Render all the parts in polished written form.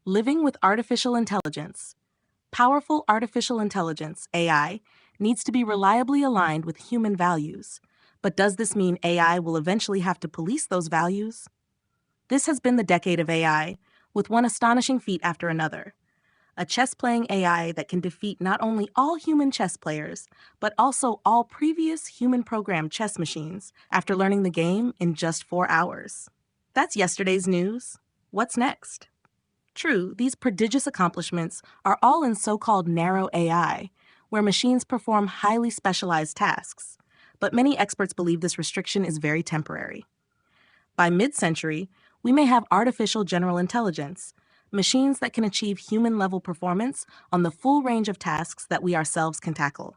Living with artificial intelligence. Powerful artificial intelligence, AI, needs to be reliably aligned with human values. But does this mean AI will eventually have to police those values? This has been the decade of AI, with one astonishing feat after another. A chess playing AI that can defeat not only all human chess players, but also all previous human programmed chess machines after learning the game in just 4 hours. That's yesterday's news. What's next? True, these prodigious accomplishments are all in so-called narrow AI, where machines perform highly specialized tasks. But many experts believe this restriction is very temporary. By mid-century, we may have artificial general intelligence, machines that can achieve human-level performance on the full range of tasks that we ourselves can tackle.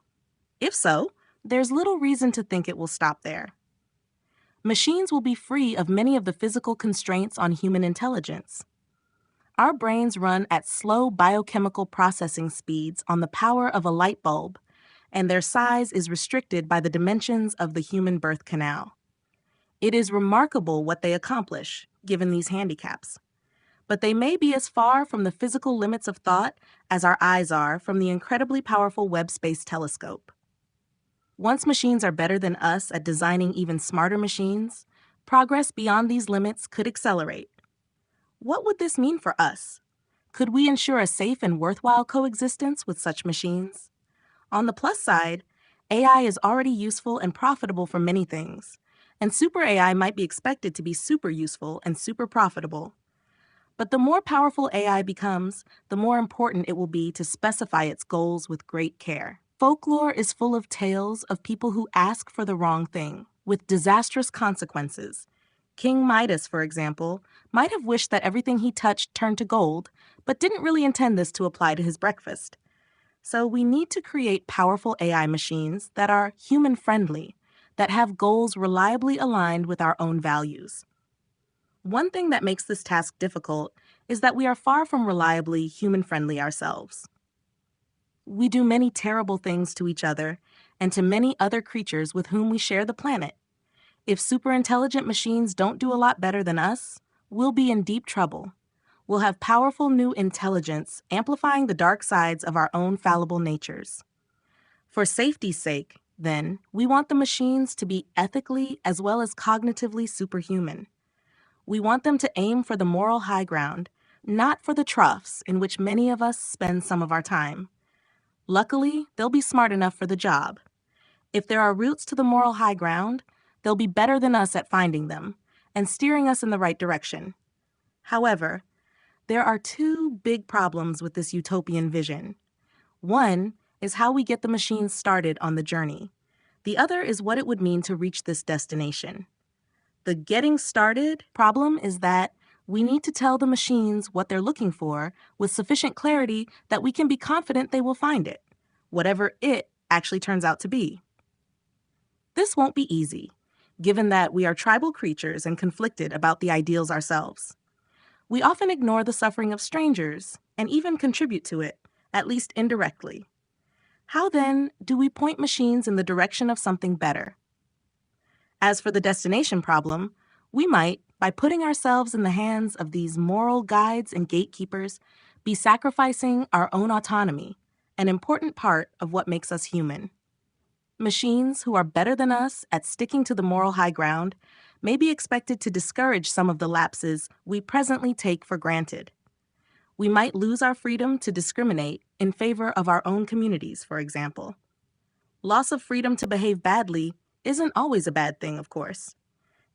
If so, there's little reason to think it will stop there. Machines will be free of many of the physical constraints on human intelligence. Our brains run at slow biochemical processing speeds on the power of a light bulb, and their size is restricted by the dimensions of the human birth canal. It is remarkable what they accomplish, given these handicaps. But they may be as far from the physical limits of thought as our eyes are from the incredibly powerful Webb Space Telescope. Once machines are better than us at designing even smarter machines, progress beyond these limits could accelerate. What would this mean for us? Could we ensure a safe and worthwhile coexistence with such machines? On the plus side, AI is already useful and profitable for many things, and super AI might be expected to be super useful and super profitable. But the more powerful AI becomes, the more important it will be to specify its goals with great care. Folklore is full of tales of people who ask for the wrong thing, with disastrous consequences. King Midas, for example, might have wished that everything he touched turned to gold, but didn't really intend this to apply to his breakfast. So we need to create powerful AI machines that are human-friendly, that have goals reliably aligned with our own values. One thing that makes this task difficult is that we are far from reliably human-friendly ourselves. We do many terrible things to each other and to many other creatures with whom we share the planet. If superintelligent machines don't do a lot better than us, we'll be in deep trouble. We'll have powerful new intelligence amplifying the dark sides of our own fallible natures. For safety's sake, then, we want the machines to be ethically as well as cognitively superhuman. We want them to aim for the moral high ground, not for the troughs in which many of us spend some of our time. Luckily, they'll be smart enough for the job. If there are routes to the moral high ground, they'll be better than us at finding them and steering us in the right direction. However, there are two big problems with this utopian vision. One is how we get the machines started on the journey. The other is what it would mean to reach this destination. The getting started problem is that we need to tell the machines what they're looking for with sufficient clarity that we can be confident they will find it, whatever it actually turns out to be. This won't be easy, given that we are tribal creatures and conflicted about the ideals ourselves. We often ignore the suffering of strangers and even contribute to it, at least indirectly. How then do we point machines in the direction of something better? As for the destination problem, we might, by putting ourselves in the hands of these moral guides and gatekeepers, be sacrificing our own autonomy, an important part of what makes us human. Machines who are better than us at sticking to the moral high ground may be expected to discourage some of the lapses we presently take for granted. We might lose our freedom to discriminate in favor of our own communities, for example. Loss of freedom to behave badly isn't always a bad thing, of course.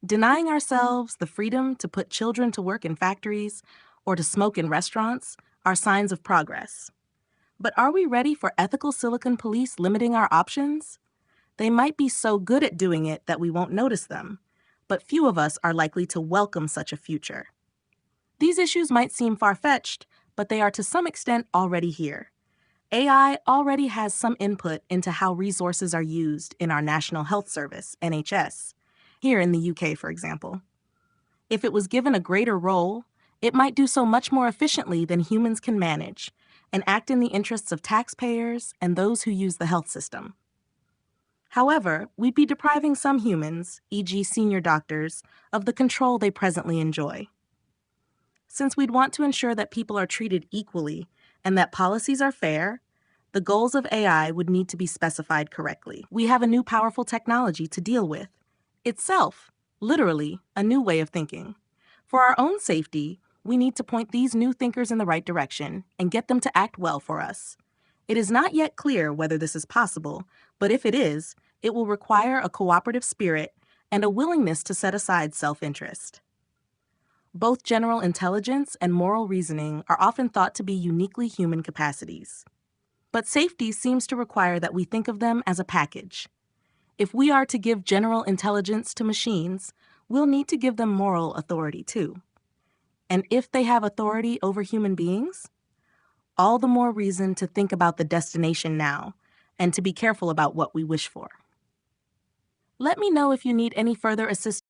Denying ourselves the freedom to put children to work in factories or to smoke in restaurants are signs of progress. But are we ready for ethical silicon police limiting our options? They might be so good at doing it that we won't notice them, but few of us are likely to welcome such a future. These issues might seem far-fetched, but they are to some extent already here. AI already has some input into how resources are used in our National Health Service, NHS, here in the UK, for example. If it was given a greater role, it might do so much more efficiently than humans can manage and act in the interests of taxpayers and those who use the health system. However, we'd be depriving some humans, e.g. senior doctors, of the control they presently enjoy. Since we'd want to ensure that people are treated equally and that policies are fair, the goals of AI would need to be specified correctly. We have a new powerful technology to deal with. Itself, literally, a new way of thinking. For our own safety, we need to point these new thinkers in the right direction and get them to act well for us. It is not yet clear whether this is possible, but if it is, it will require a cooperative spirit and a willingness to set aside self-interest. Both general intelligence and moral reasoning are often thought to be uniquely human capacities. But safety seems to require that we think of them as a package. If we are to give general intelligence to machines, we'll need to give them moral authority too. And if they have authority over human beings, all the more reason to think about the destination now and to be careful about what we wish for. Let me know if you need any further assistance.